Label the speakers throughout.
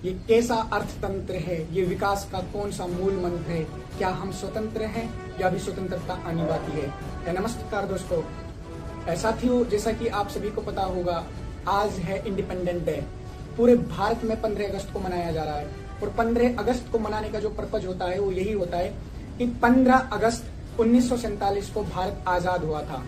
Speaker 1: ये कैसा अर्थतंत्र है, ये विकास का कौन सा मूल मंत्र है, क्या हम स्वतंत्र हैं या भी स्वतंत्रता आनी बाकी है। नमस्कार दोस्तों, साथियों, जैसा कि आप सभी को पता होगा आज है इंडिपेंडेंट डे। पूरे भारत में 15 अगस्त को मनाया जा रहा है और 15 अगस्त को मनाने का जो पर्पज होता है वो यही होता है कि 15 अगस्त 1947 को भारत आजाद हुआ था।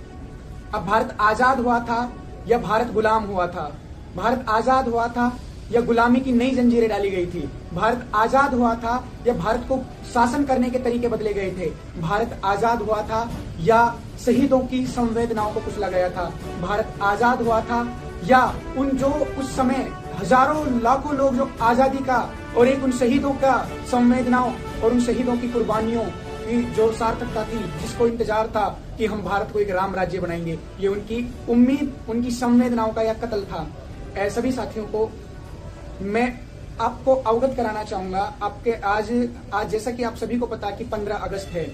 Speaker 1: अब भारत आजाद हुआ था या भारत गुलाम हुआ था, भारत आजाद हुआ था या गुलामी की नई जंजीरें डाली गई थी, भारत आजाद हुआ था या भारत को शासन करने के तरीके बदले गए थे, भारत आजाद हुआ था या शहीदों की संवेदनाओं को कुचला गया था, भारत आजाद हुआ था या उन जो उस समय हजारों लाखों लोग जो आजादी का और एक उन शहीदों का संवेदनाओं और उन शहीदों की कुर्बानियों की जो सार्थकता थी, जिसको इंतजार था कि हम भारत को एक राम राज्य बनाएंगे, ये उनकी उम्मीद, उनकी संवेदनाओं का यह कत्ल था। सभी साथियों को मैं आपको अवगत कराना चाहूंगा आपके आज जैसा कि आप सभी को पता कि 15 अगस्त है।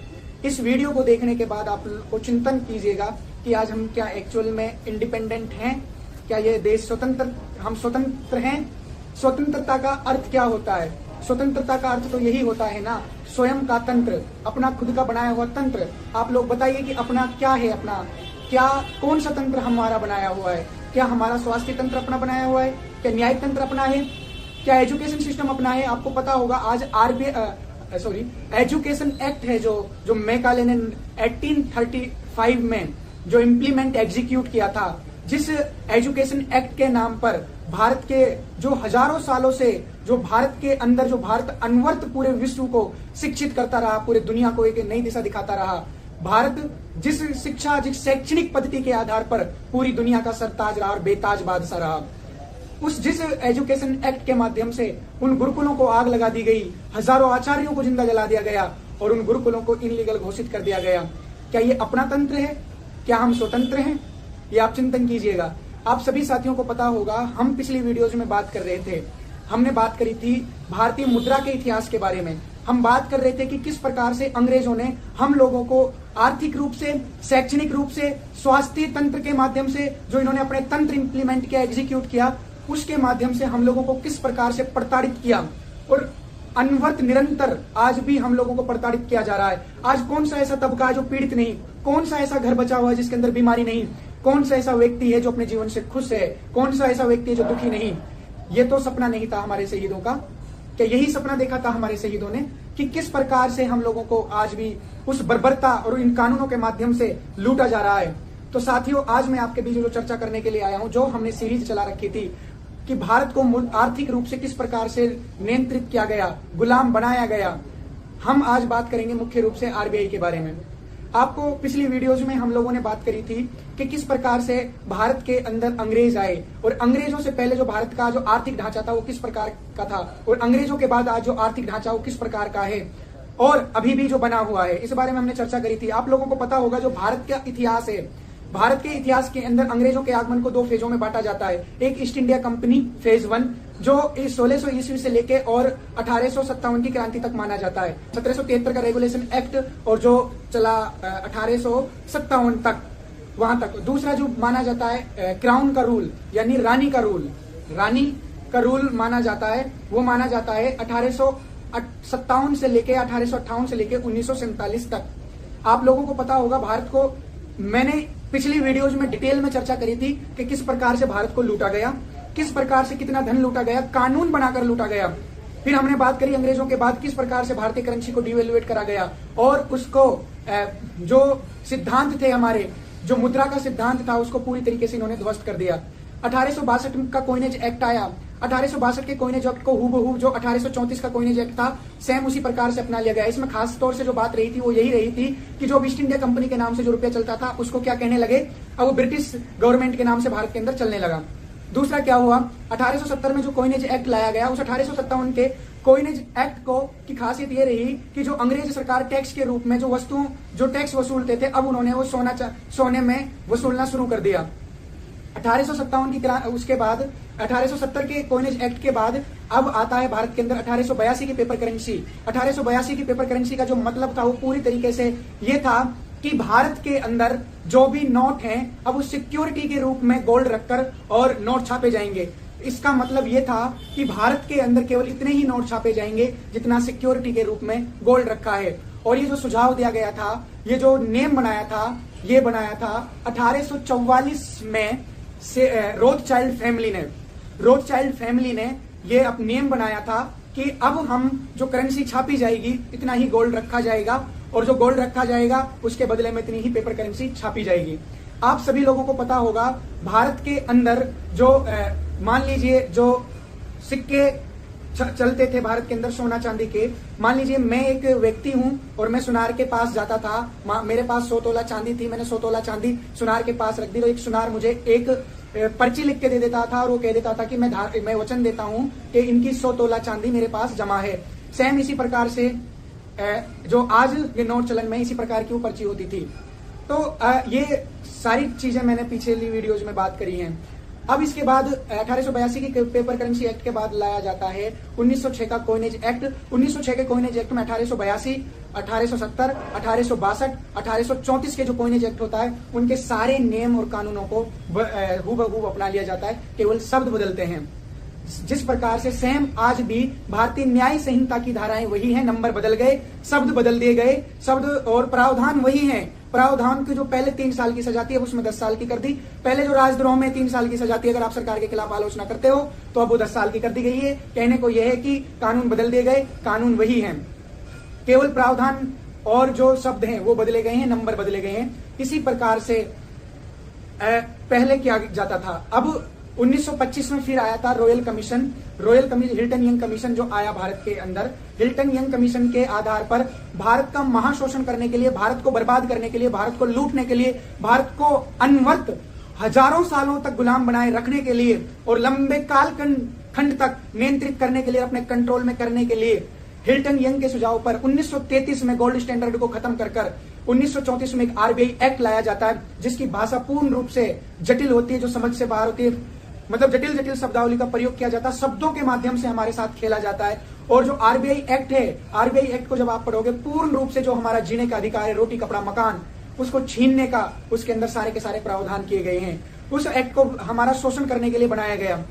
Speaker 1: इस वीडियो को देखने के बाद आप को चिंतन कीजिएगा कि आज हम क्या एक्चुअल में इंडिपेंडेंट हैं, क्या ये देश हम स्वतंत्र हैं। स्वतंत्रता का अर्थ क्या होता है? स्वतंत्रता का अर्थ तो यही होता है ना, स्वयं का तंत्र, अपना खुद का बनाया हुआ तंत्र। आप लोग बताइए कि अपना क्या है, अपना क्या कौन सा तंत्र हमारा बनाया हुआ है? क्या हमारा स्वास्थ्य तंत्र अपना बनाया हुआ है? क्या न्याय तंत्र अपना है? क्या एजुकेशन सिस्टम अपना है? आपको पता होगा आज एजुकेशन एक्ट है जो मेकाले ने 1835 में जो इम्प्लीमेंट एग्जीक्यूट किया था, जिस एजुकेशन एक्ट के नाम पर भारत के जो हजारों सालों से जो भारत के अंदर जो भारत अनवरत पूरे विश्व को शिक्षित करता रहा, पूरे दुनिया को एक नई दिशा दिखाता रहा। भारत जिस शैक्षणिक पद्धति के आधार पर पूरी दुनिया का सरताज रहा और बेताज बादशाह रहा, जिस एजुकेशन एक्ट के माध्यम से उन गुरुकुलों को आग लगा दी गई, हजारों आचार्यों को जिंदा जला दिया गया और उन गुरुकुलों को इनलीगल घोषित कर दिया गया। क्या ये अपना तंत्र है? क्या हम स्वतंत्र हैं? ये आप चिंतन कीजिएगा। आप सभी साथियों को पता होगा, हम पिछली वीडियोज में बात कर रहे थे, हमने बात करी थी भारतीय मुद्रा के इतिहास के बारे में। हम बात कर रहे थे कि किस प्रकार से अंग्रेजों ने हम लोगों को आर्थिक रूप से, शैक्षणिक रूप से, स्वास्थ्य तंत्र के माध्यम से जो इन्होंने अपने तंत्र इंप्लीमेंट किया, एग्जीक्यूट किया, उसके माध्यम से हम लोगों को किस प्रकार से प्रताड़ित किया और अनवरत निरंतर आज भी हम लोगों को प्रताड़ित किया जा रहा है। आज कौन सा ऐसा तबका है जो पीड़ित नहीं? कौन सा ऐसा घर बचा हुआ है जिसके अंदर बीमारी नहीं? कौन सा ऐसा व्यक्ति है जो अपने जीवन से खुश है? कौन सा ऐसा व्यक्ति है जो दुखी नहीं? ये तो सपना नहीं था हमारे शहीदों का। क्या यही सपना देखा था हमारे शहीदों ने कि किस प्रकार से हम लोगों को आज भी उस बर्बरता और इन कानूनों के माध्यम से लूटा जा रहा है? तो साथियों, आज मैं आपके बीच जो चर्चा करने के लिए आया हूं, जो हमने सीरीज चला रखी थी कि भारत को आर्थिक रूप से किस प्रकार से नियंत्रित किया गया, गुलाम बनाया गया, हम आज बात करेंगे मुख्य रूप से आरबीआई के बारे में। आपको पिछली वीडियोज में हम लोगों ने बात करी थी कि किस प्रकार से भारत के अंदर अंग्रेज आए और अंग्रेजों से पहले जो भारत का जो आर्थिक ढांचा था वो किस प्रकार का था और अंग्रेजों के बाद आज जो आर्थिक ढांचा वो किस प्रकार का है और अभी भी जो बना हुआ है, इस बारे में हमने चर्चा करी थी। आप लोगों को पता होगा जो भारत का इतिहास है, भारत के इतिहास के अंदर अंग्रेजों के आगमन को 2 फेजों में बांटा जाता है। एक ईस्ट इंडिया कंपनी फेज 1 जो 1600 ईस्वी से लेके और 1857 की क्रांति तक माना जाता है, 1773 का रेगुलेशन एक्ट और जो चला 1857 तक, वहां तक। दूसरा जो माना जाता है क्राउन का रूल, यानी रानी का रूल माना जाता है, वो माना जाता है 1857 से लेके 1858 से लेके 1947 तक। आप लोगों को पता होगा भारत को, मैंने पिछली वीडियोज में डिटेल में चर्चा करी थी कि किस प्रकार से भारत को लूटा गया, किस प्रकार से कितना धन लूटा गया, कानून बनाकर लूटा गया। फिर हमने बात करी अंग्रेजों के बाद किस प्रकार से भारतीय करेंसी को डिवेल्युएट करा गया और उसको जो सिद्धांत थे हमारे, जो मुद्रा का सिद्धांत था, उसको पूरी तरीके से इन्होंने ध्वस्त कर दिया। 1862 का कॉइनेज एक्ट आया, 1862 के कॉइनेज एक्ट को हूबहू जो 1834 का कॉइनेज एक्ट था सेम उसी प्रकार से अपना लिया गया। इसमें खास तौर से जो बात रही थी वो यही रही थी कि जो ईस्ट इंडिया कंपनी के नाम से जो रुपया चलता था उसको क्या कहने लगे, अब वो ब्रिटिश गवर्नमेंट के नाम से भारत के अंदर चलने लगा। दूसरा क्या हुआ, 1870 में जो कॉइनेज एक्ट लाया गया, उस 1857 के कॉइनेज एक्ट को की खासियत ये रही कि जो अंग्रेज सरकार टैक्स के रूप में जो वस्तुओं जो टैक्स वसूलते थे, अब उन्होंने वो सोने में वसूलना शुरू कर दिया। 1857 की उसके बाद 1870 के कॉइनेज एक्ट के बाद अब आता है भारत के अंदर 1882 की पेपर करेंसी। 1882 की पेपर करेंसी का जो मतलब था वो पूरी तरीके से ये था कि भारत के अंदर जो भी नोट हैं अब उस सिक्योरिटी के रूप में गोल्ड रखकर और नोट छापे जाएंगे। इसका मतलब ये था कि भारत के अंदर केवल इतने ही नोट छापे जाएंगे जितना सिक्योरिटी के रूप में गोल्ड रखा है। और ये जो सुझाव दिया गया था, ये जो नेम बनाया था, ये बनाया था 1844 में से रोथचाइल्ड फैमिली ने ये अब नियम बनाया था कि अब हम जो करेंसी छापी जाएगी इतना ही गोल्ड रखा जाएगा, और जो गोल्ड रखा जाएगा उसके बदले में इतनी ही पेपर करेंसी छापी जाएगी। आप सभी लोगों को पता होगा भारत के अंदर जो मान लीजिए जो सिक्के चलते थे भारत के अंदर सोना चांदी के, मान लीजिए मैं एक व्यक्ति हूं और मैं सुनार के पास जाता था, मेरे पास 100 तोला चांदी थी, मैंने 100 तोला चांदी सुनार के पास रख दी, तो एक सुनार मुझे एक पर्ची लिख के दे देता था और वो कह देता था कि मैं वचन देता हूं कि इनकी 100 तोला चांदी मेरे पास जमा है। सेम इसी प्रकार से जो आज के नोट चलन में इसी प्रकार की वो पर्ची होती थी। तो ये सारी चीजें मैंने पिछली वीडियोज में बात करी हैं। अब इसके बाद 1882 की पेपर करेंसी एक्ट के बाद लाया जाता है 1906 का कॉइनेज एक्ट। 1906 के कॉइनेज एक्ट में 1882, 1870, 1862, 1834 के जो कॉइनेज एक्ट होता है उनके सारे नियम और कानूनों को हूबहू अपना लिया जाता है, केवल शब्द बदलते हैं। जिस प्रकार से सेम आज भी भारतीय न्याय संहिता की धाराएं वही हैं, नंबर बदल गए, शब्द बदल दिए गए, शब्द और प्रावधान वही हैं। प्रावधान की जो पहले 3 साल की सजा थी अब उसमें 10 साल की कर दी। पहले जो राजद्रोह में 3 साल की सजा थी, अगर आप सरकार के खिलाफ आलोचना करते हो तो अब वो 10 साल की कर दी गई है। कहने को यह है कि कानून बदल दिए गए, कानून वही है, केवल प्रावधान और जो शब्द हैं वो बदले गए हैं, नंबर बदले गए हैं। इसी प्रकार से पहले किया जाता था। अब 1925 में फिर आया था royal commission, Hilton young commission जो आया भारत के अंदर। हिल्टन यंग कमीशन के आधार पर भारत का महाशोषण करने के लिए, भारत को बर्बाद करने के लिए, भारत को लूटने के लिए, भारत को अनवरत हजारों सालों तक गुलाम बनाए रखने के लिए और लंबे कालखंड तक नियंत्रित करने के लिए, अपने कंट्रोल में करने के लिए हिल्टन यंग के सुझाव पर 1933 में गोल्ड स्टैंडर्ड को खत्म कर 1934 में एक आरबीआई एक्ट लाया जाता है, जिसकी भाषा पूर्ण रूप से जटिल होती है, जो समझ से बाहर होती है। मतलब जटिल शब्दावली का प्रयोग किया जाता है, शब्दों के माध्यम से हमारे साथ खेला जाता है। और जो आरबीआई एक्ट है, आरबीआई एक्ट को जब आप पढ़ोगे, पूर्ण रूप से जो हमारा जीने का अधिकार है, रोटी कपड़ा मकान, उसको छीनने का उसके अंदर सारे के सारे प्रावधान किए गए हैं। उस एक्ट को हमारा शोषण करने के लिए बनाया गया।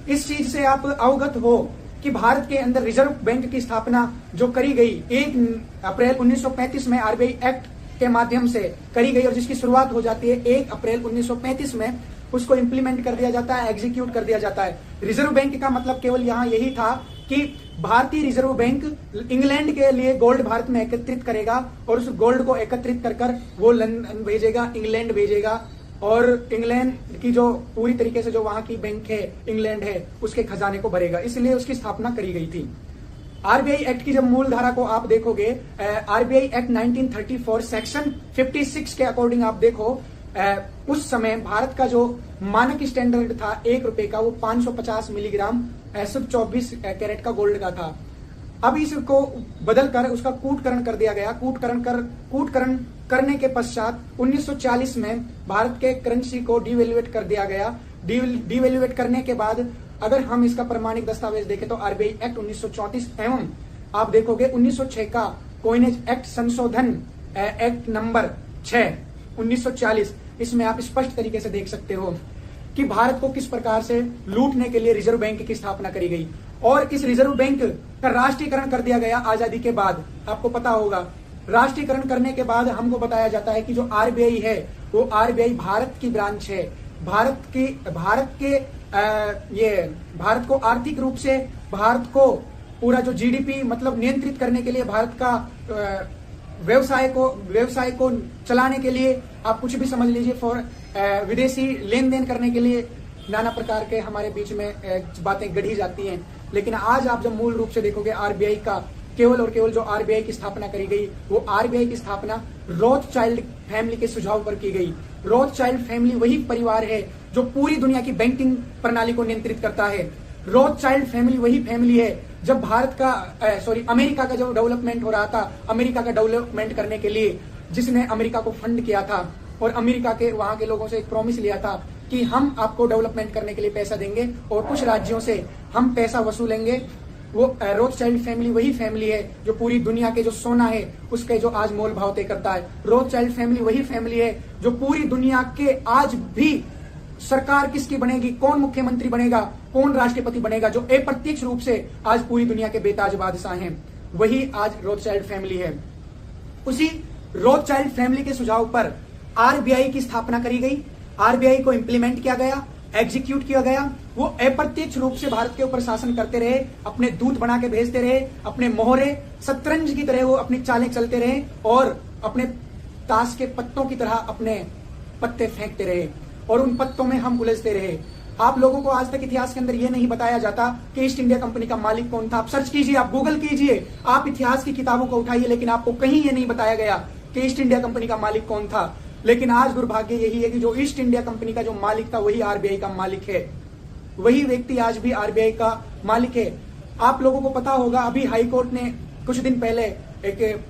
Speaker 1: इस चीज से आप अवगत हो कि भारत के अंदर रिजर्व बैंक की स्थापना जो करी गई 1 अप्रैल 1935 में आरबीआई एक्ट के माध्यम से करी गई, और जिसकी शुरुआत हो जाती है 1 अप्रैल 1935 में, उसको इंप्लीमेंट कर दिया जाता है, एग्जीक्यूट कर दिया जाता है। रिजर्व बैंक का मतलब केवल यहाँ यही था कि भारतीय रिजर्व बैंक इंग्लैंड के लिए गोल्ड भारत में एकत्रित करेगा और उस गोल्ड को एकत्रित कर वो लंदन भेजेगा, इंग्लैंड भेजेगा, और इंग्लैंड की जो पूरी तरीके से जो वहां की बैंक है, इंग्लैंड है, उसके खजाने को भरेगा। इसलिए उसकी स्थापना करी गई थी। आरबीआई एक्ट की जब मूल धारा को आप देखोगे, आरबीआई एक्ट 1934 सेक्शन 56 के अकॉर्डिंग आप देखो, उस समय भारत का जो मानक स्टैंडर्ड था 1 रुपए का, वो 550 मिलीग्राम शुद्ध 24 कैरेट का गोल्ड का था। अब इसको बदल कर उसका कूटकरण कर दिया गया। कूटकरण करने के पश्चात 1940 में भारत के करेंसी को डिवैल्यूएट कर दिया गया। डिवैल्यूएट करने के बाद अगर हम इसका प्रमाणिक दस्तावेज देखें तो आरबीआई एक्ट 1934 एवं आप देखोगे 1906 का कॉइनेज एक्ट संशोधन एक्ट नंबर 6 1940, इसमें आप स्पष्ट तरीके से देख सकते हो कि भारत को किस प्रकार से लूटने के लिए रिजर्व बैंक की स्थापना करी गई। और इस रिजर्व बैंक का राष्ट्रीयकरण कर दिया गया आजादी के बाद। आपको पता होगा, राष्ट्रीयकरण करने के बाद हमको बताया जाता है कि जो आरबीआई है वो आरबीआई भारत की ब्रांच है। भारत को आर्थिक रूप से, भारत को पूरा जो जीडीपी मतलब नियंत्रित करने के लिए, भारत का व्यवसाय को चलाने के लिए, आप कुछ भी समझ लीजिए, विदेशी लेन देन करने के लिए नाना प्रकार के हमारे बीच में बातें गढ़ी जाती हैं। लेकिन आज आप जब मूल रूप से देखोगे आरबीआई का केवल और केवल जो आरबीआई की स्थापना करी गई, वो आरबीआई की स्थापना रोथचाइल्ड फैमिली के सुझाव पर की गई। रोथचाइल्ड फैमिली वही परिवार है जो पूरी दुनिया की बैंकिंग प्रणाली को नियंत्रित करता है। रोथचाइल्ड फैमिली वही फैमिली है जब अमेरिका का जो डेवलपमेंट हो रहा था, अमेरिका का डेवलपमेंट करने के लिए जिसने अमेरिका को फंड किया था और अमेरिका के वहां के लोगों से एक प्रॉमिस लिया था कि हम आपको डेवलपमेंट करने के लिए पैसा देंगे और कुछ राज्यों से हम पैसा वसूलेंगे। वो रोथचाइल्ड फैमिली वही फैमिली है जो पूरी दुनिया के जो सोना है उसके जो आज मोल भाव तय करता है। रोथचाइल्ड फैमिली वही फैमिली है जो पूरी दुनिया के आज भी सरकार किसकी बनेगी, कौन मुख्यमंत्री बनेगा, कौन राष्ट्रपति बनेगा, जो अप्रत्यक्ष रूप से आज पूरी दुनिया के बेताज बादशाह हैं, वही आज रोथशाइल्ड फैमिली है। उसी रोथशाइल्ड फैमिली के सुझाव पर आरबीआई की स्थापना करी गई, आरबीआई को इंप्लीमेंट किया गया, एग्जीक्यूट किया गया। वो अप्रत्यक्ष रूप से भारत के ऊपर शासन करते रहे, अपने दूत बना के भेजते रहे, अपने मोहरे शतरंज की तरह वो अपनी चालें चलते रहे और अपने ताश के पत्तों की तरह अपने पत्ते फेंकते रहे और उन पत्तों में हम उलझते रहे। आप लोगों को आज तक इतिहास के अंदर यह नहीं बताया जाता कि ईस्ट इंडिया कंपनी का मालिक कौन था। आप सर्च कीजिए, आप गूगल कीजिए, आप इतिहास की किताबों को उठाइए, लेकिन आपको कहीं ये नहीं बताया गया कि ईस्ट इंडिया कंपनी का मालिक कौन था। लेकिन आज दुर्भाग्य यही है कि जो ईस्ट इंडिया कंपनी का जो मालिक था वही आरबीआई का मालिक है, वही व्यक्ति आज भी आरबीआई का मालिक है। आप लोगों को पता होगा, अभी हाईकोर्ट ने कुछ दिन पहले एक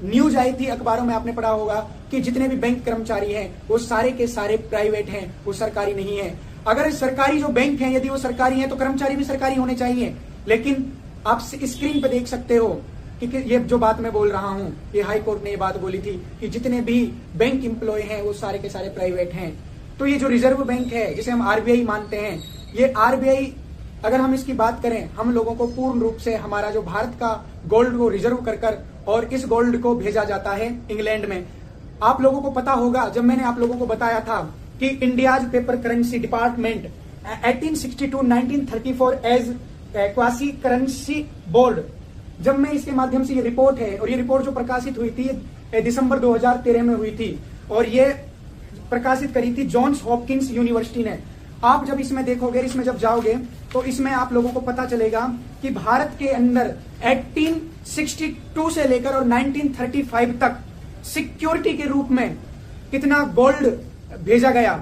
Speaker 1: न्यूज आई थी, अखबारों में आपने पढ़ा होगा कि जितने भी बैंक कर्मचारी हैं वो सारे के सारे प्राइवेट हैं, वो सरकारी नहीं है। अगर सरकारी जो बैंक हैं यदि वो सरकारी हैं तो कर्मचारी भी सरकारी होने चाहिए। लेकिन आप स्क्रीन पे देख सकते हो कि ये जो बात मैं बोल रहा हूं, ये हाई कोर्ट ने ये बात बोली थी कि जितने भी बैंक एम्प्लॉय हैं वो सारे के सारे प्राइवेट हैं। तो ये जो रिजर्व बैंक है जिसे हम आरबीआई मानते हैं, ये आरबीआई अगर हम इसकी बात करें, हम लोगों को पूर्ण रूप से हमारा जो भारत का गोल्ड को रिजर्व कर और इस गोल्ड को भेजा जाता है इंग्लैंड में। आप लोगों को पता होगा, जब मैंने आप लोगों को बताया था कि India's paper currency department 1862-1934 as quasi currency board, जब मैं इसके माध्यम से ये रिपोर्ट है, और ये रिपोर्ट जो प्रकाशित हुई थी दिसंबर 2013 में हुई थी और ये प्रकाशित करी थी जॉन्स हॉपकिंस यूनिवर्सिटी ने। आप जब इसमें देखोगे, इसमें जब जाओगे तो इसमें आप लोगों को पता चलेगा कि भारत के अंदर 1862 से लेकर और 1935 तक सिक्योरिटी के रूप में कितना गोल्ड भेजा गया,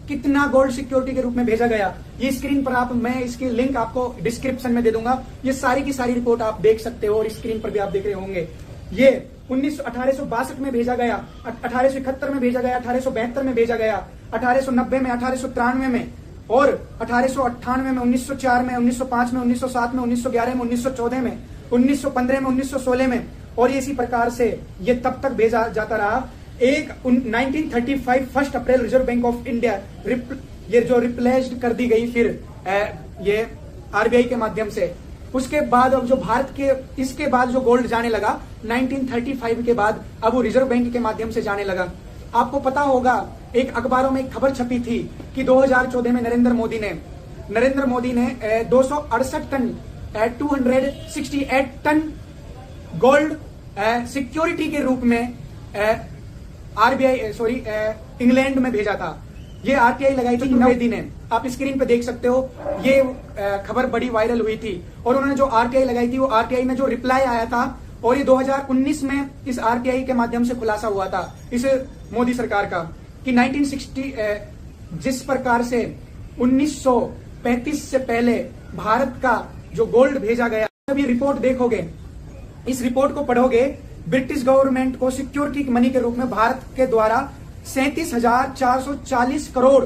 Speaker 1: कितना गोल्ड सिक्योरिटी के रूप में भेजा गया। ये स्क्रीन पर मैं इसकी लिंक आपको डिस्क्रिप्शन में दे दूंगा। ये सारी की सारी रिपोर्ट आप देख सकते हो और स्क्रीन पर भी आप देख रहे होंगे। ये 1862 में भेजा गया, 1871 में भेजा गया, 1872 में भेजा गया, 1890 में, 1893 में और 1898 में, 1904 में, 1905 में, 1907 में, 1911 में, 1914 में, 1915 में, 1916 में, और इसी प्रकार से ये तब तक भेजा जाता रहा। 1935 1 अप्रैल रिजर्व बैंक ऑफ इंडिया ये जो रिप्लेस्ड कर दी गई फिर ये आरबीआई के माध्यम से। उसके बाद अब जो भारत के इसके बाद जो गोल्ड जाने लगा 1935 के बाद, अब वो रिजर्व बैंक के माध्यम से जाने लगा। आपको पता होगा, एक अखबारों में एक खबर छपी थी कि 2014 में नरेंद्र मोदी ने 268 टन 268 टन गोल्ड सिक्योरिटी के रूप में इंग्लैंड में भेजा था। ये आरटीआई लगाई थी नवेदी ने, आप स्क्रीन पे देख सकते हो। ये खबर बड़ी वायरल हुई थी और उन्होंने जो आरटीआई लगाई थी, वो आरटीआई में जो रिप्लाई आया था, और ये 2019 में इस आरटीआई के माध्यम से खुलासा हुआ था इस मोदी सरकार का कि 1960 जिस प्रकार से 1935 से पहले भारत का जो गोल्ड भेजा गया, जब ये रिपोर्ट देखोगे, इस रिपोर्ट को पढ़ोगे, ब्रिटिश गवर्नमेंट को सिक्योरिटी मनी के रूप में भारत के द्वारा 37,440 करोड़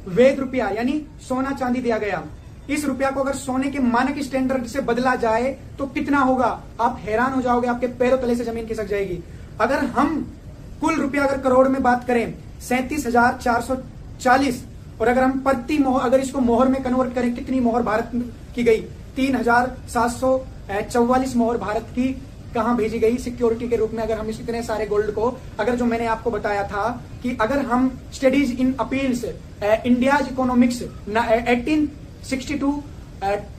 Speaker 1: वैध रुपया यानी सोना चांदी दिया गया। इस रुपया को अगर सोने के मानक स्टैंडर्ड से बदला जाए तो कितना होगा, आप हैरान हो जाओगे, आपके पैरों तले से जमीन खिसक जाएगी। अगर हम कुल रुपया अगर करोड़ में बात करें 37,440, और अगर हम प्रति मोहर अगर इसको मोहर में कन्वर्ट करें, कितनी मोहर भारत की गई, 3,744 मोहर भारत की कहां भेजी गई सिक्योरिटी के रूप में। अगर हम इस इतने सारे गोल्ड को, अगर जो मैंने आपको बताया था कि अगर हम studies in appeals India's economics 1862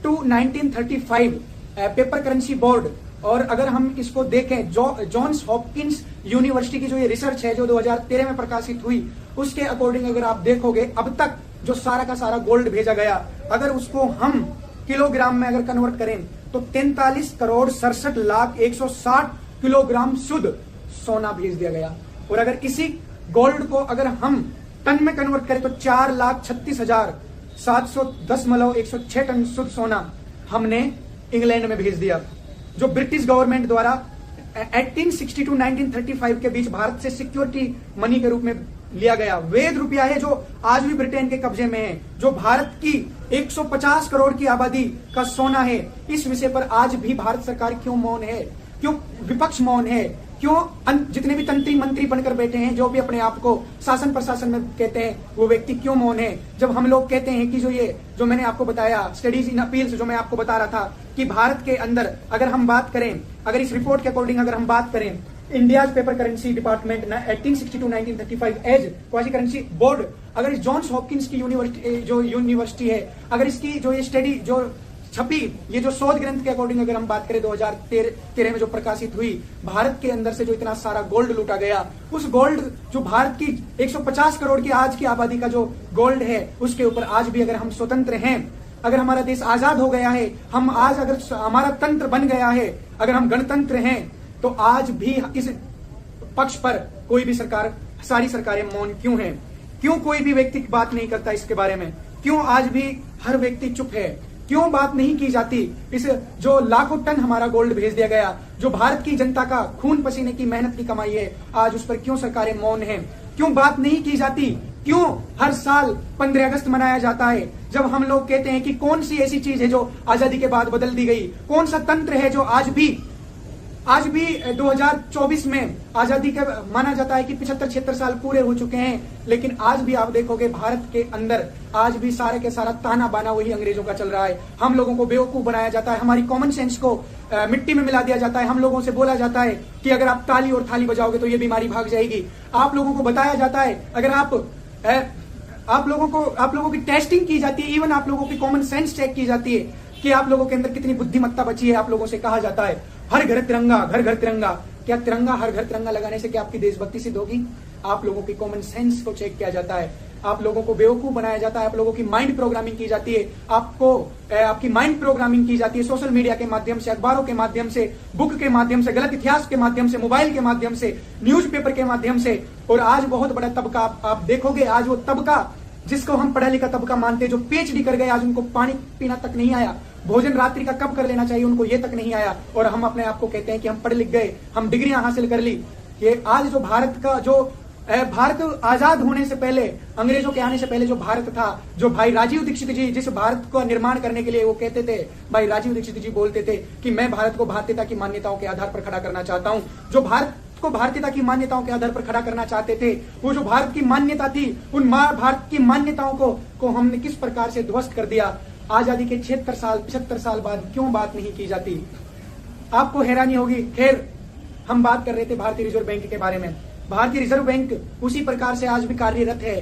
Speaker 1: to 1935 paper currency board, और अगर हम इसको देखें जॉन्स हॉपकिंस यूनिवर्सिटी की जो ये रिसर्च है जो 2013 में प्रकाशित हुई, उसके अकॉर्डिंग अगर आप देखोगे अब तक जो सारा का सारा गोल्ड भेजा गया, अगर उसको हम किलोग्राम में अगर कन्वर्ट करें तो 43 करोड़ 67 लाख 160 किलोग्राम शुद्ध सोना भेज दिया गया। और अगर इसी गोल्ड को अगर हम टन में कन्वर्ट करें तो 4,36,710.106 टन शुद्ध सोना हमने इंग्लैंड में भेज दिया, जो ब्रिटिश गवर्नमेंट द्वारा 1860 टू 1935 के बीच भारत से सिक्योरिटी मनी के रूप में लिया गया वैध रुपया है, जो आज भी ब्रिटेन के कब्जे में है, जो भारत की 150 करोड़ की आबादी का सोना है। इस विषय पर आज भी भारत सरकार क्यों मौन है, क्यों विपक्ष मौन है? क्यों जितने भी तंत्री मंत्री बनकर बैठे हैं, जो भी अपने आप को शासन प्रशासन में कहते हैं, वो व्यक्ति क्यों मौन है? जब हम लोग कहते हैं कि जो मैंने आपको बताया स्टडीज इन अपील्स, जो मैं आपको बता रहा था कि भारत के अंदर अगर हम बात करें, अगर इस रिपोर्ट के अकॉर्डिंग अगर हम बात करें, India's paper currency department 1862-1935 as quasi currency board, अगर इस जॉन्स हॉपकिंस की यूनिवर्सिटी है, अगर इसकी जो ये स्टडी जो छपी, ये जो शोध ग्रंथ के अकॉर्डिंग अगर हम बात करें 2013 में जो प्रकाशित हुई, भारत के अंदर से जो इतना सारा गोल्ड लूटा गया, उस गोल्ड जो भारत की 150 करोड़ की आज की आबादी का जो गोल्ड है, उसके ऊपर आज भी अगर हम स्वतंत्र हैं, अगर हमारा देश आजाद हो गया है, हम आज अगर हमारा तंत्र बन गया है, अगर हम गणतंत्र हैं, तो आज भी इस पक्ष पर कोई भी सरकार, सारी सरकारें मौन क्यों हैं? क्यों कोई भी व्यक्ति बात नहीं करता इसके बारे में? क्यों आज भी हर व्यक्ति चुप है? क्यों बात नहीं की जाती? इस जो लाखों टन हमारा गोल्ड भेज दिया गया, जो भारत की जनता का खून पसीने की मेहनत की कमाई है, आज उस पर क्यों सरकारें मौन हैं? क्यों बात नहीं की जाती? क्यों हर साल 15 अगस्त मनाया जाता है, जब हम लोग कहते हैं कि कौन सी ऐसी चीज है जो आजादी के बाद बदल दी गई? कौन सा तंत्र है जो आज भी 2024 में आजादी का माना जाता है कि 75-76 साल पूरे हो चुके हैं, लेकिन आज भी आप देखोगे भारत के अंदर आज भी सारे के सारा ताना बाना वही अंग्रेजों का चल रहा है। हम लोगों को बेवकूफ बनाया जाता है, हमारी कॉमन सेंस को मिट्टी में मिला दिया जाता है। हम लोगों से बोला जाता है कि अगर आप ताली और थाली बजाओगे तो ये बीमारी भाग जाएगी। आप लोगों को बताया जाता है, अगर आप लोगों की टेस्टिंग की जाती है, इवन आप लोगों की कॉमन सेंस चेक की जाती है कि आप लोगों के अंदर कितनी बुद्धिमत्ता बची है। आप लोगों से कहा जाता है हर घर तिरंगा, घर घर तिरंगा। क्या तिरंगा, हर घर तिरंगा लगाने से क्या आपकी देशभक्ति सिद्ध होगी? आप लोगों की कॉमन सेंस को चेक किया जाता है, आप लोगों को बेवकूफ बनाया जाता है, आप लोगों की माइंड प्रोग्रामिंग की जाती है, आपकी माइंड प्रोग्रामिंग की जाती है सोशल मीडिया के माध्यम से, अखबारों के माध्यम से, बुक के माध्यम से, गलत इतिहास के माध्यम से, मोबाइल के माध्यम से, न्यूज़पेपर के माध्यम से। और आज बहुत बड़ा तबका आप देखोगे, आज वो तबका जिसको हम पढ़ा लिखा तबका मानते हैं, जो पीएचडी कर गए, आज उनको पानी पीना तक नहीं आया, भोजन रात्रि का कब कर लेना चाहिए उनको ये तक नहीं आया, और हम अपने आप को कहते हैं कि हम पढ़ लिख गए, हम डिग्रियां हासिल कर ली। ये आज जो भारत आजाद होने से पहले, अंग्रेजों के आने से पहले जो भारत था, जो भाई राजीव दीक्षित जी जिस भारत का निर्माण करने के लिए वो कहते थे, भाई राजीव दीक्षित जी बोलते थे कि मैं भारत को भारतीयता की मान्यताओं के आधार पर खड़ा करना चाहता हूं। जो भारत को भारतीयता की मान्यताओं के आधार पर खड़ा करना चाहते थे, वो जो भारत की मान्यता थी, उन भारत की मान्यताओं को हमने किस प्रकार से ध्वस्त कर दिया। आजादी के 75 साल बाद क्यों बात नहीं की जाती? आपको हैरानी होगी। खैर, हम बात कर रहे थे भारतीय रिजर्व बैंक के बारे में। भारतीय रिजर्व बैंक उसी प्रकार से आज भी कार्यरत है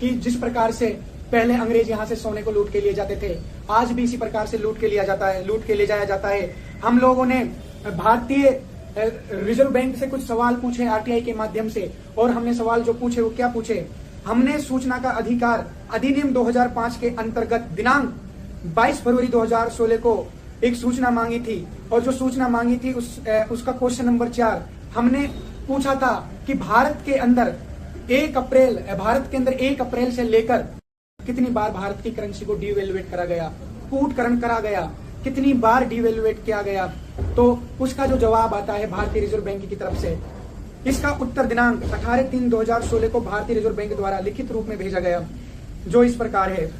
Speaker 1: कि जिस प्रकार से पहले अंग्रेज यहाँ से सोने को लूट के लिए जाते थे, आज भी इसी प्रकार से लूट के ले जाया जाता है। हम लोगों ने भारतीय रिजर्व बैंक से कुछ सवाल पूछे आरटीआई के माध्यम से, और हमने सवाल जो पूछे वो क्या पूछे? हमने सूचना का अधिकार अधिनियम 2005 के अंतर्गत दिनांक 22 फरवरी 2016 को एक सूचना मांगी थी, और जो सूचना मांगी थी उसका क्वेश्चन नंबर 4 हमने पूछा था कि भारत के अंदर 1 अप्रैल से लेकर कितनी बार भारत की करेंसी को डिवैल्यूएट करा गया, कूटकरण करा गया, कितनी बार डिवैल्यूएट किया गया? तो उसका जो जवाब आता है भारतीय रिजर्व बैंक की तरफ से, इसका उत्तर दिनांक 18/3/2016 को भारतीय रिजर्व बैंक द्वारा लिखित रूप में भेजा गया, जो इस प्रकार है।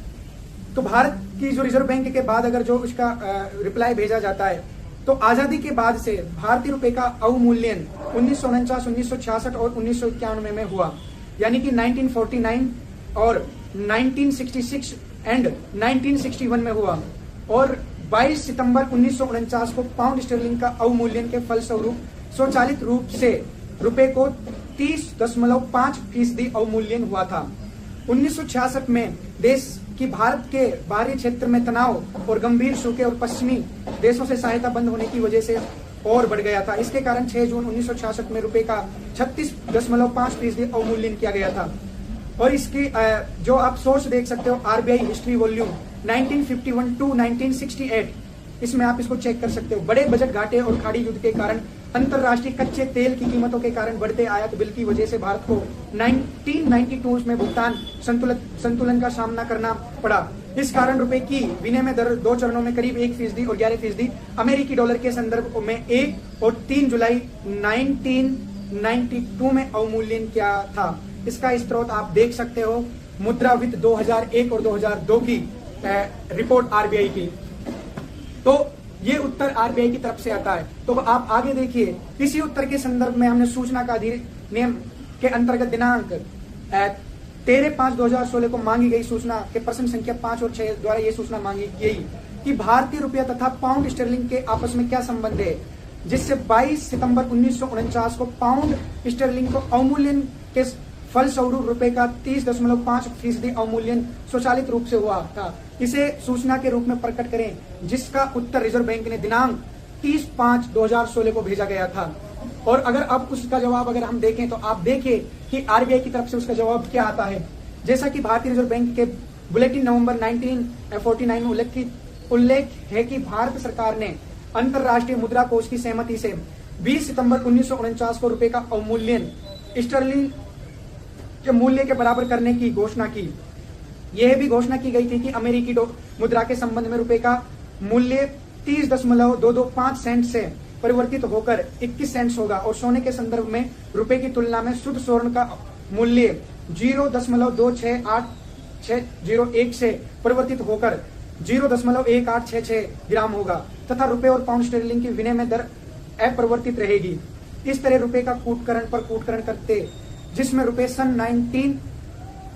Speaker 1: तो भारत की जो रिजर्व बैंक के बाद अगर जो उसका रिप्लाई भेजा जाता है, तो आजादी के बाद से भारतीय रुपए का अवमूल्यन 1949, 1966 और 1991 में हुआ, यानी कि 1949 और 1966 एंड 1961 में हुआ, और 22 सितंबर 1949 को पाउंड स्टर्लिंग का अवमूल्यन के फलस्वरूप स्वचालित रूप से रुपए को 30.5% अवमूल्यन हुआ था। 1966 में देश की भारत के बाहरी क्षेत्र में तनाव और गंभीर सूखे और पश्चिमी देशों से सहायता बंद होने की वजह से और बढ़ गया था। इसके कारण 6 जून 1966 में रुपए का 36.5% अवमूल्यन किया गया था। और इसकी जो आप सोर्स देख सकते हो, आरबीआई हिस्ट्री वॉल्यूम 1951 टू 1968, इसमें आप इसको चेक कर सकते हो। बड़े बजट घाटे और खाड़ी युद्ध के कारण, अंतरराष्ट्रीय कच्चे तेल की कीमतों के कारण बढ़ते आयात बिल की वजह से भारत को 1992 में भुगतान संतुलन का सामना करना पड़ा। इस कारण रुपए की विनिमय दर 2 चरणों में करीब 1% और 11% अमेरिकी डॉलर के संदर्भ में 1 और 3 जुलाई 1992 में अवमूल्यन किया था। इसका स्रोत आप देख सकते हो, मुद्रा वित्त 2001 और 2002 की रिपोर्ट आरबीआई की। तो ये उत्तर आरबीआई की तरफ से आता है। तो आप आगे देखिए, इसी उत्तर के संदर्भ में हमने सूचना का अधिनियम के अंतर्गत दिनांक 13/5/2016 को मांगी गई सूचना के प्रश्न संख्या 5 और 6 द्वारा ये सूचना मांगी गई कि भारतीय रुपया तथा पाउंड स्टर्लिंग के आपस में क्या संबंध है, जिससे 22 सितंबर 1949 को पाउंड स्टर्लिंग को अवमूल्यन के फलस्वरूप रुपए का 30.5% अवमूल्यन स्वचालित रूप से हुआ था। इसे सूचना के रूप में प्रकट करें, जिसका उत्तर रिजर्व बैंक ने दिनांक 30/5/2016 को भेजा गया था। और अगर अब उसका जवाब अगर हम देखें तो आप देखिए कि आरबीआई की तरफ से उसका जवाब क्या आता है। जैसा कि भारतीय रिजर्व बैंक के बुलेटिन नवंबर 1949 में उल्लेख है कि भारत सरकार ने अंतरराष्ट्रीय मुद्रा कोष की सहमति से 20 सितंबर 1949 को रुपए का अवमूल्यन स्टर्लिंग के मूल्य के बराबर करने की घोषणा की। यह भी घोषणा की गई थी कि अमेरिकी मुद्रा के संबंध में रुपए का मूल्य 30.225 सेंट से परिवर्तित होकर 21 सेंट होगा और सोने के संदर्भ में रुपए की तुलना में शुद्ध स्वर्ण का मूल्य 0.2680601 से परिवर्तित होकर 0.1866 ग्राम होगा तथा रुपए और पाउंड स्टर्लिंग की विनिमय दर अपरिवर्तित रहेगी। इस तरह रुपए का कूटकरण करते, जिसमें रुपए सन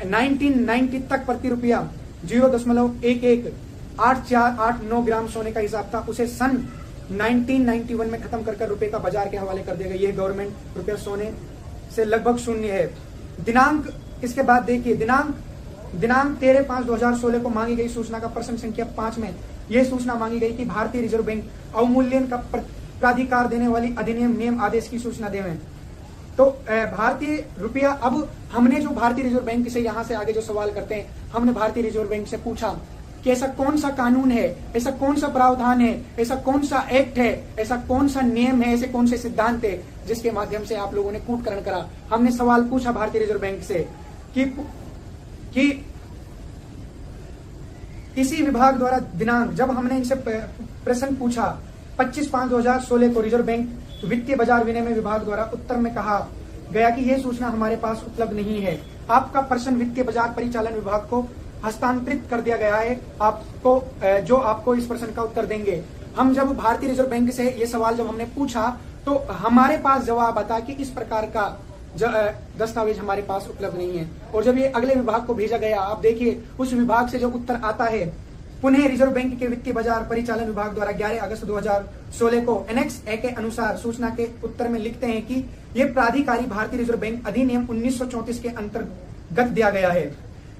Speaker 1: 1990 तक प्रति रुपया 0.118489 ग्राम सोने का हिसाब था, उसे सन 1991 में खत्म कर रुपए का बाजार के हवाले कर दिया गया। यह गवर्नमेंट रुपया सोने से लगभग शून्य है। दिनांक इसके बाद देखिए, दिनांक 13/5/2016 को मांगी गई सूचना का प्रश्न संख्या 5 में यह सूचना मांगी गई कि भारतीय रिजर्व बैंक अवमूल्यन का प्राधिकार देने वाली अधिनियम नियम आदेश की सूचना देवें। तो भारतीय रुपया, अब हमने जो भारतीय रिजर्व बैंक से यहाँ से आगे जो सवाल करते हैं, हमने भारतीय रिजर्व बैंक से पूछा कि ऐसा कौन सा कानून है, ऐसा कौन सा प्रावधान है, ऐसा कौन सा एक्ट है, ऐसा कौन सा नियम है, ऐसे कौन से सिद्धांत है जिसके माध्यम से आप लोगों ने कूटकरण करा। हमने सवाल पूछा भारतीय रिजर्व बैंक से कि इसी विभाग द्वारा दिनांक, जब हमने इनसे प्रश्न पूछा 25/5/2016 को रिजर्व बैंक वित्तीय बाजार विनिमय विभाग द्वारा उत्तर में कहा गया कि यह सूचना हमारे पास उपलब्ध नहीं है। आपका प्रश्न वित्तीय बाजार परिचालन विभाग को हस्तांतरित कर दिया गया है, आपको जो आपको इस प्रश्न का उत्तर देंगे। हम जब भारतीय रिजर्व बैंक से ये सवाल जब हमने पूछा तो हमारे पास जवाब आता कि इस प्रकार का दस्तावेज हमारे पास उपलब्ध नहीं है। और जब ये अगले विभाग को भेजा गया, आप देखिए उस विभाग से जो उत्तर आता है, पुनः रिजर्व बैंक के वित्तीय बाजार परिचालन विभाग द्वारा 11 अगस्त 2016 को एनेक्स ए के अनुसार सूचना के उत्तर में लिखते हैं कि यह प्राधिकारी भारतीय रिजर्व बैंक अधिनियम 1934 के अंतर्गत दिया गया है।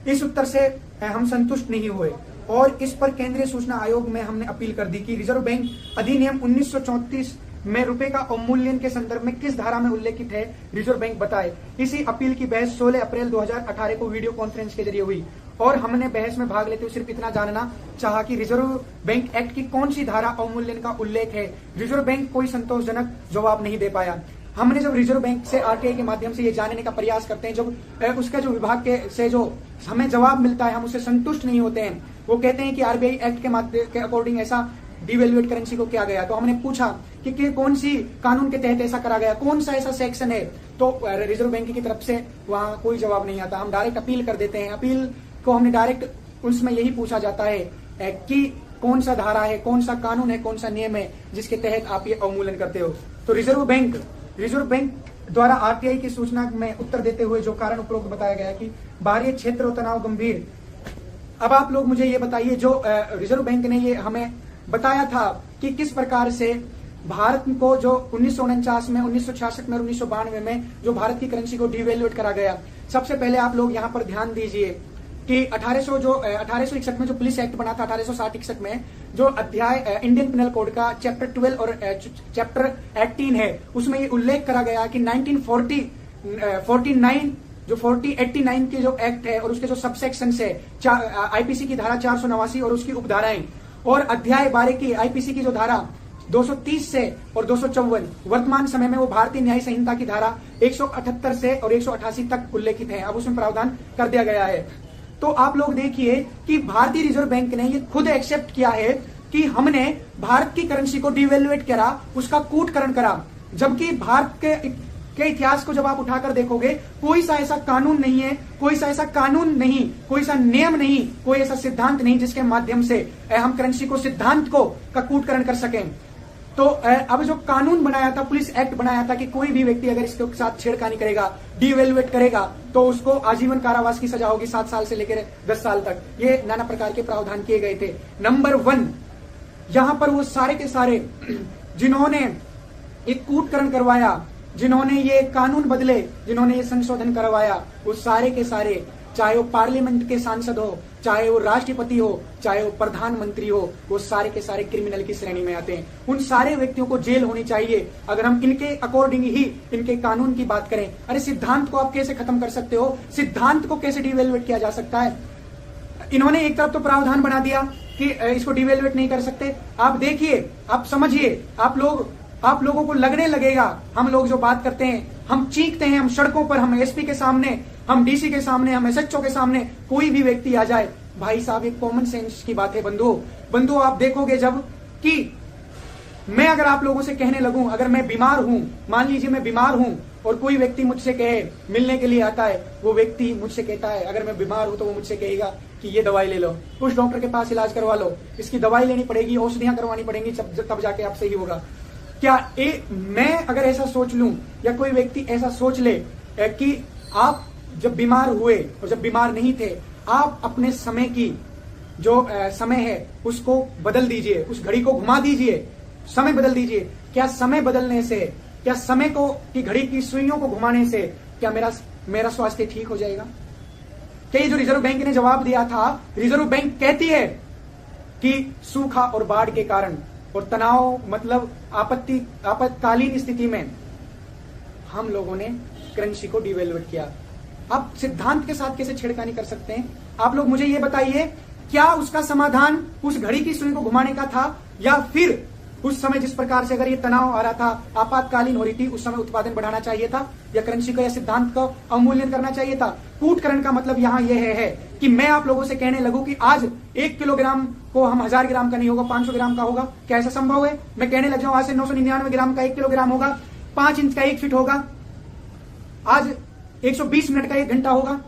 Speaker 1: इस उत्तर से हम संतुष्ट नहीं हुए और इस पर केंद्रीय सूचना आयोग में हमने अपील कर दी कि रिजर्व बैंक अधिनियम 1934 में रुपए का अवमूल्यन के संदर्भ में किस धारा में उल्लेखित है, रिजर्व बैंक बताए। इसी अपील की बहस 16 अप्रैल 2018 को वीडियो कॉन्फ्रेंस के जरिए हुई और हमने बहस में भाग लेते हुए सिर्फ इतना जानना चाहा कि रिजर्व बैंक एक्ट की कौन सी धारा अवमूल्यन का उल्लेख है। रिजर्व बैंक कोई संतोषजनक जवाब नहीं दे पाया। हमने जब रिजर्व बैंक से आरटीआई के माध्यम से ये जानने का प्रयास करते हैं, जब उसका जो विभाग के से जो हमें जवाब मिलता है, हम उससे संतुष्ट नहीं होते हैं। वो कहते हैं कि आरबीआई एक्ट के अकॉर्डिंग ऐसा डिवैल्यूएट करेंसी को किया गया। तो हमने पूछा कि कौन सी कानून के तहत ऐसा करा गया, कौन सा ऐसा सेक्शन है, तो रिजर्व बैंक की तरफ से वहां कोई जवाब नहीं आता। हम डायरेक्ट अपील कर देते हैं। अपील को हमने डायरेक्ट उसमें यही पूछा जाता है कि कौन सा धारा है, कौन सा कानून है, कौन सा नियम है जिसके तहत आप ये अवमूल्यन करते हो। तो रिजर्व बैंक द्वारा आरटीआई की सूचना में उत्तर देते हुए जो कारण उपरोक्त बताया गया कि बाहरी क्षेत्र और तनाव गंभीर। अब आप लोग मुझे ये बताइए, जो रिजर्व बैंक ने ये हमें बताया था कि किस प्रकार से भारत को जो 1949 में, 1966 में और 1992 में जो भारत की करेंसी को डिवैल्यूएट करा गया। सबसे पहले आप लोग यहाँ पर ध्यान दीजिए कि 1861 में जो पुलिस एक्ट बना था, 1860-61 में जो अध्याय इंडियन पिनल कोड का चैप्टर 12 और चैप्टर 18 है, उसमें ये उल्लेख करा गया कि 1949 जो 4089 के जो एक्ट है और उसके जो सबसेक्शन है, आईपीसी की धारा 489 और उसकी उपधाराएं और अध्याय 12 की आईपीसी की जो धारा 230 से और 254 वर्तमान समय में वो भारतीय न्याय संहिता की धारा 178 से और 188 तक उल्लेखित है। अब उसमें प्रावधान कर दिया गया है। तो आप लोग देखिए कि भारतीय रिजर्व बैंक ने ये खुद एक्सेप्ट किया है कि हमने भारत की करेंसी को डिवैल्यूएट करा, उसका कूटकरण करा, जबकि भारत के के इतिहास को जब आप उठाकर देखोगे, कोई सा ऐसा कानून नहीं है, कोई सा ऐसा कानून नहीं, कोई सा नियम नहीं, कोई ऐसा सिद्धांत नहीं जिसके माध्यम से हम करेंसी को सिद्धांत को का कूटकरण कर सकें। तो अब जो कानून बनाया था, पुलिस एक्ट बनाया था कि कोई भी व्यक्ति अगर इसके साथ छेड़खानी करेगा, डिवेल्युएट करेगा, तो उसको आजीवन कारावास की सजा होगी, 7 साल से लेकर 10 साल तक। ये नाना प्रकार के प्रावधान किए गए थे। नंबर 1, यहां पर वो सारे के सारे जिन्होंने एक कूटकरण करवाया, जिन्होंने ये कानून बदले, जिन्होंने ये संशोधन करवाया, वो सारे के सारे, चाहे वो पार्लियामेंट के सांसद हो, चाहे वो राष्ट्रपति हो, चाहे वो प्रधानमंत्री हो, वो सारे के सारे क्रिमिनल की श्रेणी में आते हैं। उन सारे व्यक्तियों को जेल होनी चाहिए। अगर हम इनके अकॉर्डिंग ही इनके कानून की बात करें, अरे सिद्धांत को आप कैसे खत्म कर सकते हो? सिद्धांत को कैसे डिवेल्युएट किया जा सकता है? इन्होंने एक तरफ तो प्रावधान बना दिया कि इसको डिवेल्युएट नहीं कर सकते। आप देखिए, आप समझिए, आप लोगों को लगने लगेगा, हम लोग जो बात करते हैं, हम चीखते हैं, हम सड़कों पर, हम एसपी के सामने, हम डीसी के सामने, हम एसएचओ के सामने, कोई भी व्यक्ति आ जाए, भाई साहब एक कॉमन सेंस की बात है बंधु आप देखोगे जब कि मैं अगर आप लोगों से कहने लगूं, अगर मैं बीमार हूं, मान लीजिए मैं बीमार हूं और कोई व्यक्ति मुझसे कहे, मिलने के लिए आता है, वो व्यक्ति मुझसे कहता है, अगर मैं बीमार हूं तो वो मुझसे कहेगा कि ये दवाई ले लो, उस डॉक्टर के पास इलाज करवा लो, इसकी दवाई लेनी पड़ेगी, औषधियां करवानी पड़ेंगी, तब जाके आप सही होगा। क्या मैं अगर ऐसा सोच लूं या कोई व्यक्ति ऐसा सोच ले कि आप जब बीमार हुए और जब बीमार नहीं थे, आप अपने समय की जो समय है उसको बदल दीजिए, उस घड़ी को घुमा दीजिए, समय बदल दीजिए। क्या समय बदलने से, क्या समय को की घड़ी की सुइयों को घुमाने से क्या मेरा स्वास्थ्य ठीक हो जाएगा? क्या ये जो रिजर्व बैंक ने जवाब दिया था, रिजर्व बैंक कहती है कि सूखा और बाढ़ के कारण और तनाव, मतलब आपातकालीन स्थिति में हम लोगों ने करेंसी को डिवेल्युएट किया। आप सिद्धांत के साथ कैसे छेड़खानी कर सकते हैं? आप लोग मुझे ये बताइए, क्या उसका समाधान उस घड़ी की सुई को घुमाने का था, या फिर उस समय जिस प्रकार से अगर ये तनाव आ रहा था, आपातकालीन हो रही थी, उस समय उत्पादन बढ़ाना चाहिए था, या करेंसी का या सिद्धांत का अवमूल्यन करना चाहिए था? कूटकरण का मतलब यहाँ यह है कि मैं आप लोगों से कहने लगूं कि आज 1 किलोग्राम को हम 1000 ग्राम का नहीं होगा, 500 ग्राम का होगा। क्या ऐसा संभव है? मैं कहने लग जाऊं आज से 999 ग्राम का 1 किलोग्राम होगा, 5 इंच का 1 फीट होगा, आज 120 मिनट का 1 घंटा होगा।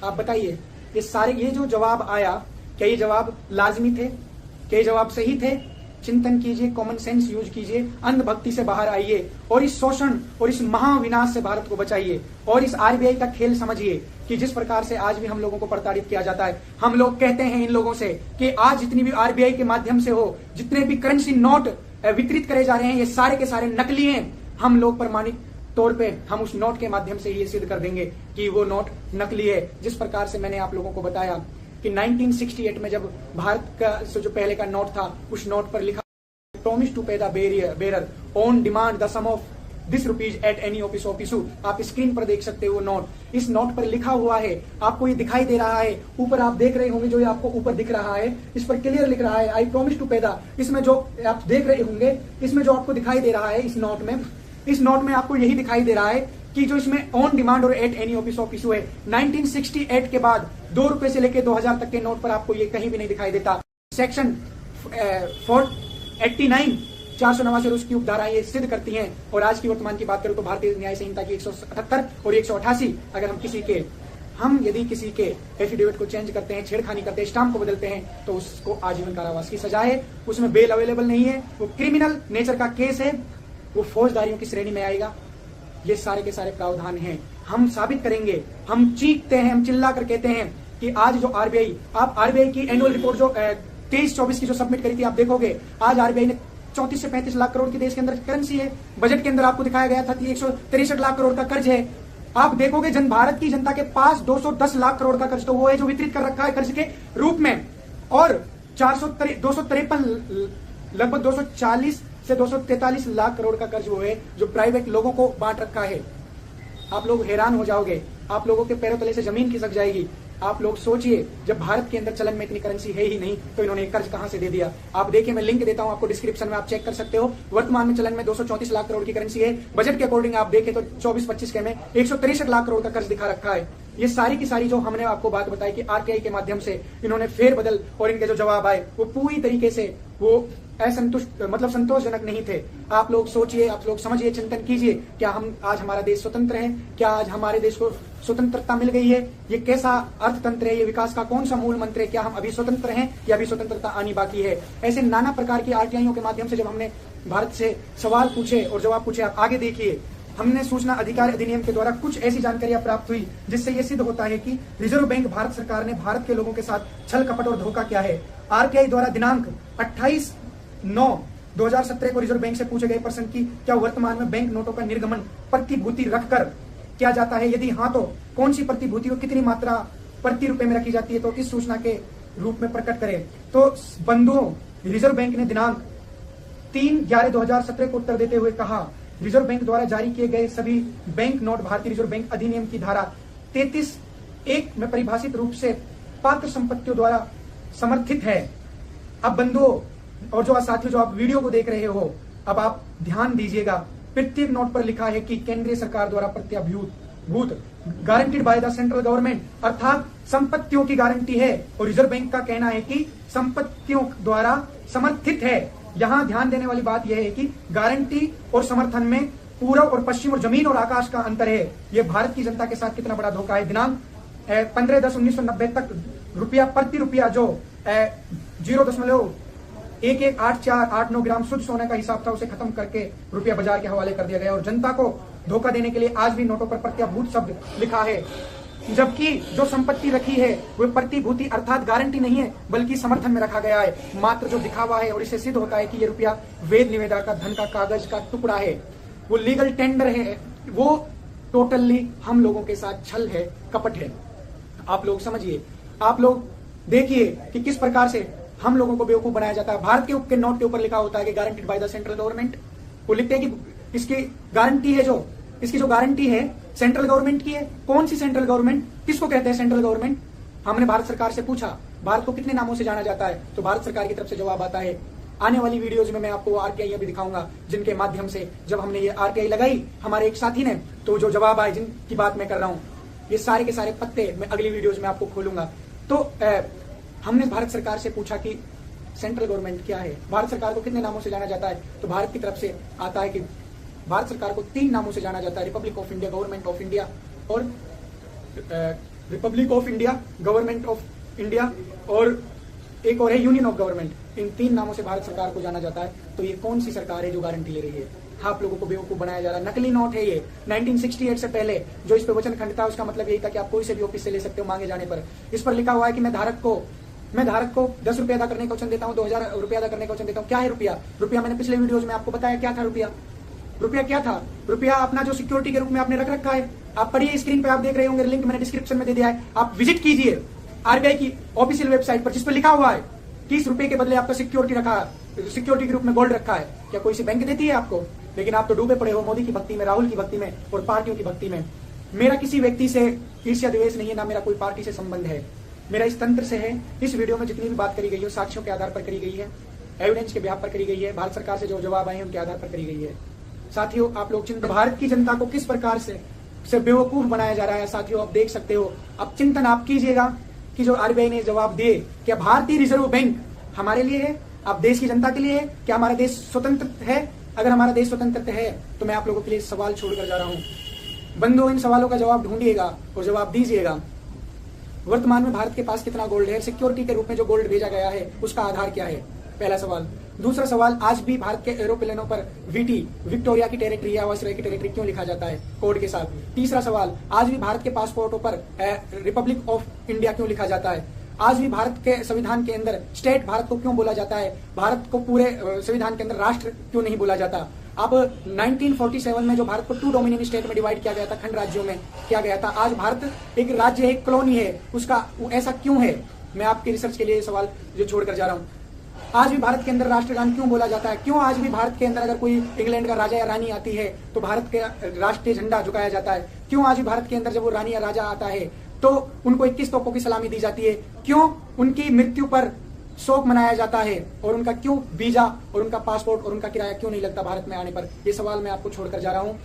Speaker 1: आप बताइए, ये जो जवाब आया, क्या ये जवाब लाजमी थे? क्या ये जवाब सही थे? चिंतन कीजिए, कॉमन सेंस यूज कीजिए, अंधभक्ति से बाहर आइए और इस शोषण और इस महाविनाश से भारत को बचाइए। और इस आरबीआई का खेल समझिए कि जिस प्रकार से आज भी हम लोगों को प्रताड़ित किया जाता है। हम लोग कहते हैं इन लोगों से कि आज जितनी भी आरबीआई के माध्यम से हो, जितने भी करेंसी नोट वितरित करे जा रहे हैं, ये सारे के सारे नकली हैं। हम लोग प्रमाणित तौर पे हम उस नोट के माध्यम से ये सिद्ध कर देंगे कि वो नोट नकली है। जिस प्रकार से मैंने आप लोगों को बताया कि 1968 में जब भारत का जो पहले का नोट था, उस नोट पर लिखा promise to pay the bearer on demand the sum of this rupees at any office of issue. आप स्क्रीन पर देख सकते हो वो नोट। इस नोट पर लिखा हुआ है, आपको ये दिखाई दे रहा है, ऊपर आप देख रहे होंगे, जो ये आपको ऊपर दिख रहा है, इस पर क्लियर लिख रहा है I promise to pay the. इसमें जो आप देख रहे होंगे, इसमें जो आपको दिखाई दे रहा है इस नोट में आपको यही दिखाई दे रहा है कि जो इसमें ऑन डिमांड और eight any office of issue है। 1968 के बाद 2 रुपए से लेकर 2000 तक के नोट पर आपको ये कहीं भी नहीं दिखाई देता। सेक्शन 489 489 और उसकी उपधाराएं ये सिद्ध करती हैं। और आज की वर्तमान की बात करूं तो भारतीय न्याय संहिता की 178 और 188, अगर हम यदि किसी के एफिडेविट को चेंज करते हैं, छेड़खानी करते हैं, स्टाम्प को बदलते हैं, तो उसको आजीवन कारावास की सजा है। उसमें बेल अवेलेबल नहीं है, वो क्रिमिनल नेचर का केस है, वो फौजदारियों की श्रेणी में आएगा। ये सारे के सारे प्रावधान हैं। हम साबित करेंगे, हम चीखते हैं, हम चिल्ला कर कहते हैं कि आज जो आरबीआई की एनुअल रिपोर्ट जो 23-24 की जो सबमिट करी थी, आप देखोगे आज आरबीआई ने 34 से 35 लाख करोड़ की देश के अंदर करेंसी है। बजट के अंदर आपको दिखाया गया था 163 लाख करोड़ का कर्ज है। आप देखोगे भारत की जनता के पास 210 लाख करोड़ का कर्ज तो वो है जो वितरित कर रखा है कर्ज के रूप में, और 253 लगभग 240 से 243 लाख करोड़ का कर्ज वो है जो प्राइवेट लोगों को बांट रखा है। आप लोग हैरान हो जाओगे, आप लोगों के पैरों तले से जमीन खिसक जाएगी। आप लोग सोचिए, जब भारत के अंदर चलन में इतनी करेंसी है ही नहीं, तो इन्होंने कर्ज कहां से दे दिया? आप देखिए, मैं लिंक देता हूं आपको डिस्क्रिप्शन में, आप चेक कर सकते हो। वर्तमान में चलन में 234 लाख करोड़ की करेंसी है। बजट के अकॉर्डिंग आप देखें तो 24-25 के में 163 लाख करोड़ का कर्ज दिखा रखा है। ये सारी की सारी जो हमने आपको बात बताई कि आरटीआई के माध्यम से इन्होंने फेरबदल और इनके जो जवाब आए वो पूरी तरीके से वो असंतुष्ट मतलब संतोषजनक नहीं थे। आप लोग सोचिए, आप लोग समझिए, चिंतन कीजिए, क्या हम आज हमारा देश स्वतंत्र है? क्या आज हमारे देश को स्वतंत्रता मिल गई है? ये कैसा अर्थतंत्र है? ये विकास का कौन सा मूल मंत्र है? क्या हम अभी स्वतंत्र हैं या अभी स्वतंत्रता आनी बाकी है? ऐसे नाना प्रकार की आरटीआईओं के माध्यम से जब हमने भारत से सवाल पूछे और जवाब पूछे, आप आगे देखिए, हमने सूचना अधिकार अधिनियम के द्वारा कुछ ऐसी जानकारियां प्राप्त हुई जिससे यह सिद्ध होता है कि रिजर्व बैंक भारत सरकार ने भारत के लोगों के साथ छल कपट और धोखा किया है। आरटीआई द्वारा दिनांक 28/9/2017 को रिजर्व बैंक से पूछे गए प्रश्न की क्या वर्तमान में बैंक नोटों का निर्गमन प्रतिभूति रखकर किया जाता है, यदि हाँ तो कौन सी प्रतिभूति को कितनी मात्रा प्रति रुपए में रखी जाती है, तो इस सूचना के रूप में प्रकट करें। तो बंधुओं, रिजर्व बैंक ने दिनांक 3/11/2017 को उत्तर देते हुए कहा, रिजर्व बैंक द्वारा जारी किए गए सभी बैंक नोट भारतीय रिजर्व बैंक अधिनियम की धारा 33(1) में परिभाषित रूप से पात्र संपत्तियों द्वारा समर्थित है। अब बंधुओं और जो साथियों, जो आप वीडियो को देख रहे हो, अब आप ध्यान दीजिएगा, प्रत्येक नोट पर लिखा है कि केंद्रीय सरकार द्वारा प्रत्याभूत guaranteed by the central government, अर्थात संपत्तियों की गारंटी है। और रिजर्व बैंक का कहना है कि संपत्तियों द्वारा समर्थित है। यहां ध्यान देने वाली बात यह है कि गारंटी और समर्थन में पूरब और पश्चिम और जमीन और आकाश का अंतर है। यह भारत की जनता के साथ कितना बड़ा धोखा है। दिनांक 15/10/1990 तक रुपया प्रति रुपया जो 0.118489 ग्राम शुद्ध सोने का हिसाब था, उसे खत्म करके रुपया बाजार के हवाले कर दिया गया और जनता को धोखा देने के लिए आज भी नोटों पर प्रत्याभूत शब्द लिखा है, जबकि जो संपत्ति रखी है वो प्रतिभूति अर्थात गारंटी नहीं है बल्कि समर्थन में रखा गया है, मात्र जो दिखावा है। और इससे सिद्ध होता है कि ये रुपया वेद निवेदा का धन का कागज का टुकड़ा है, वो लीगल टेंडर है, वो टोटली हम लोगों के साथ छल है, कपट है। आप लोग समझिए, आप लोग देखिए कि किस प्रकार से हम लोगों को बेवकूफ बनाया जाता है। भारत के नोट के ऊपर लिखा होता है कि guaranteed by the central government, वो लिखते हैं कि इसकी गारंटी है, जो इसकी जो गारंटी है सेंट्रल गवर्नमेंट की है। कौन सी सेंट्रल गवर्नमेंट? किसको कहते हैं सेंट्रल गवर्नमेंट? हमने भारत सरकार से पूछा, भारत को कितने नामों से जाना जाता है, तो भारत सरकार की तरफ से जवाब आता है। आने वाली वीडियोज में मैं आपको आरटीआई भी दिखाऊंगा, जिनके माध्यम से जब हमने ये आरटीआई लगाई हमारे एक साथी ने, तो जो जवाब आए, जिनकी बात मैं कर रहा हूं, ये सारे के सारे पत्ते मैं अगली वीडियोज में आपको खोलूंगा। तो हमने भारत सरकार से पूछा कि सेंट्रल गवर्नमेंट क्या है, भारत सरकार को कितने नामों से जाना जाता है, तो भारत की तरफ से आता है कि भारत सरकार को 3 नामों से जाना जाता है, republic of India, government of India और republic of India, government of India और एक और है यूनियन ऑफ गवर्नमेंट। इन 3 नामों से भारत सरकार को जाना जाता है। तो ये कौन सी सरकार है जो गारंटी ले रही है? आप लोगों को बेवकूफ बनाया जा रहा है। नकली नोट है ये। 1968 से पहले जो इस पे वचन खंड था, उसका मतलब यही था कि आप कोई से भी ऑफिस से ले सकते हो मांगे जाने पर। इस पर लिखा हुआ है कि मैं धारक को 10 रुपया अदा करने का वचन देता हूँ, 2000 रुपया अदा करने का वचन देता हूँ। क्या है रुपया? रुपया मैंने पिछले वीडियोज में आपको बताया क्या था। रुपया क्या था? रुपया अपना जो सिक्योरिटी के रूप में आपने रख रखा है। आप पढ़िए, स्क्रीन पे आप देख रहे होंगे, लिंक मैंने डिस्क्रिप्शन में दे दिया है, आप विजिट कीजिए आरबीआई की ऑफिशियल वेबसाइट पर, जिस पर लिखा हुआ है 30 रुपए के बदले आपका सिक्योरिटी के रूप में गोल्ड रखा है। क्या कोई सी बैंक देती है आपको? लेकिन आप तो डूबे पड़े हो मोदी की भक्ति में, राहुल की भक्ति में और पार्टियों की भक्ति में। मेरा किसी व्यक्ति से ईर्ष्या द्वेष नहीं है, ना मेरा कोई पार्टी से संबंध है, मेरा इस तंत्र से है। इस वीडियो में जितनी भी बात करी गई है साक्ष्यों के आधार पर करी गई है, एविडेंस के बिहाफ पर करी गई है, भारत सरकार से जो जवाब आए हैं उनके आधार पर करी गई है। साथियों, आप लोग भारत की जनता को किस प्रकार से बेवकूफ बनाया जा रहा है, साथियों आप देख सकते हो। अब चिंतन आप कीजिएगा कि जो आरबीआई ने जवाब दिए, क्या भारतीय रिजर्व बैंक हमारे लिए है, आप देश की जनता के लिए है? क्या हमारा देश स्वतंत्र है? अगर हमारा देश स्वतंत्र है तो मैं आप लोगों के लिए सवाल छोड़कर जा रहा हूं। बंधुओं, इन सवालों का जवाब ढूंढिएगा और जवाब दीजिएगा। वर्तमान में भारत के पास कितना गोल्ड है? सिक्योरिटी के रूप में जो गोल्ड भेजा गया है उसका आधार क्या है? पहला सवाल। दूसरा सवाल, आज भी भारत के एरोप्लेनों पर वीटी, विक्टोरिया की टेरिटरी या वायसराय की टेरिटरी क्यों लिखा जाता है कोड के साथ? तीसरा सवाल, आज भी भारत के पासपोर्टों पर रिपब्लिक ऑफ इंडिया क्यों लिखा जाता है? आज भी भारत के संविधान के अंदर स्टेट भारत को क्यों बोला जाता है? भारत को पूरे संविधान के अंदर राष्ट्र क्यों नहीं बोला जाता? अब 1947 में जो भारत को 2 डोमिनियन स्टेट में डिवाइड किया गया था, खंड राज्यों में किया गया था, आज भारत एक राज्य है, एक कॉलोनी है, उसका ऐसा क्यों है? मैं आपके रिसर्च के लिए सवाल जो छोड़कर जा रहा हूँ। आज भी भारत के अंदर राष्ट्रगान क्यों बोला जाता है? क्यों आज भी भारत के अंदर अगर कोई इंग्लैंड का राजा या रानी आती है तो भारत के राष्ट्रीय झंडा झुकाया जाता है? क्यों आज भी भारत के अंदर जब वो रानी या राजा आता है तो उनको 21 तोपों की सलामी दी जाती है? क्यों उनकी मृत्यु पर शोक मनाया जाता है? और उनका क्यों वीजा और उनका पासपोर्ट और उनका किराया क्यों नहीं लगता भारत में आने पर? ये सवाल मैं आपको छोड़कर जा रहा हूँ।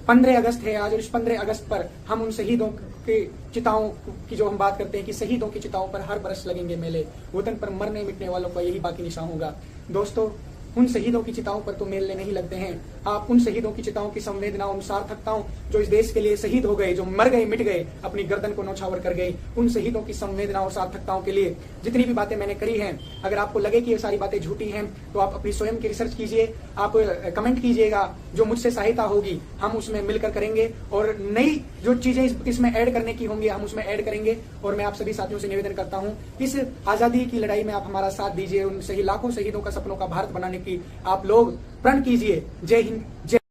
Speaker 1: 15 अगस्त है आज और इस 15 अगस्त पर हम उन शहीदों की चिताओं की जो हम बात करते हैं कि शहीदों की चिताओं पर हर बरस लगेंगे मेले, वतन पर मरने मिटने वालों का यही बाकी निशान होगा। दोस्तों, उन शहीदों की चिताओं पर तो मेले नहीं लगते हैं। आप उन शहीदों की चिताओं की संवेदनाओं, सार्थकताओं, जो इस देश के लिए शहीद हो गए, जो मर गए, मिट गए, अपनी गर्दन को नौछावर कर गए, उन शहीदों की संवेदनाओं, सार्थकताओं के लिए जितनी भी बातें मैंने करी हैं, अगर आपको लगे कि ये सारी बातें झूठी हैं तो आप अपनी स्वयं की रिसर्च कीजिए, आप कमेंट कीजिएगा, जो मुझसे सहायता होगी हम उसमें मिलकर करेंगे और नई जो चीजें इसमें ऐड करने की होंगी हम उसमें ऐड करेंगे। और मैं आप सभी साथियों से निवेदन करता हूं, इस आजादी की लड़ाई में आप हमारा साथ दीजिए, उन सही लाखों शहीदों का सपनों का भारत बनाने की आप लोग प्रण कीजिए। जय हिंद, जय